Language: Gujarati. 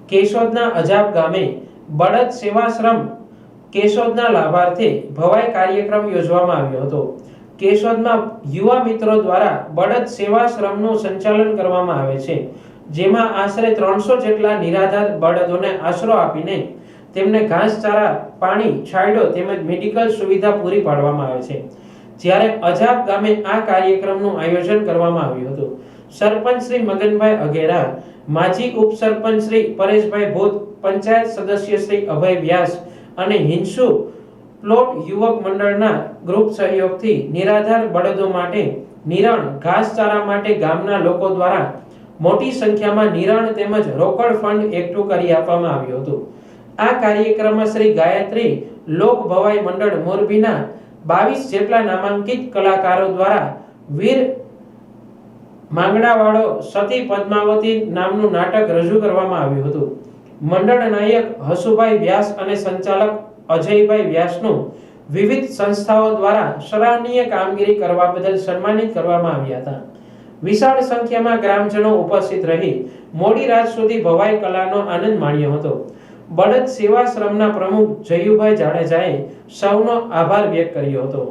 કેશોદના અજાબ ગામે બળદ સેવાશ્રમ કેશોદના લાભાર્થે ભવાઈ કાર્યક્રમ યોજવામાં આવ્યો હતો। કેશોદમાં યુવા મિત્રો દ્વારા બળદ સેવાશ્રમનું સંચાલન કરવામાં આવે છે, જેમાં આશરે 300 જેટલા નિરાધાર બળદોને આશરો આપીને તેમને ઘાસચારા, પાણી, છાંયડો તેમજ મેડિકલ સુવિધા પૂરી પાડવામાં આવે છે। જ્યારે અજાબ ગામે આ કાર્યક્રમનું આયોજન કરવામાં આવ્યું હતું। સરપંચ શ્રી મગનભાઈ અઘેરા, માજી ઉપસરપંચ શ્રી પરેશભાઈ ભૂત, પંચાયત સદસ્ય શ્રી અભય વ્યાસ અને હિંસુ પ્લોટ યુવક મંડળના ગ્રુપ સહયોગથી નિરાધાર બળદો માટે નિરણ, ઘાસચારા માટે ગામના લોકો દ્વારા મોટી સંખ્યામાં નિરણ તેમજ રોકડ ફંડ એકઠું કરી આપવામાં આવ્યું હતું। આ કાર્યક્રમમાં શ્રી ગાયત્રી લોક ભવાઈ મંડળ મોરબીના 22 જેટલા નામાંકિત કલાકારો દ્વારા વીર માંગડાવાળો સતી પદ્માવતી નામનું નાટક રજૂ કરવામાં આવ્યું હતું। મંડળ નાયક હસુભાઈ વ્યાસ અને સંચાલક અજયભાઈ વ્યાસનું વિવિધ સંસ્થાઓ દ્વારા સરાહનીય કામગીરી કરવા બદલ સન્માનિત કરવામાં આવ્યા હતા। વિશાળ સંખ્યામાં ગ્રામજનો ઉપસ્થિત રહી મોડી રાત સુધી ભવાઈ કલાનો આનંદ માણ્યો હતો। બળદ સેવાશ્રમના પ્રમુખ જયુભાઈ જાડેજાએ સૌનો આભાર વ્યક્ત કર્યો હતો।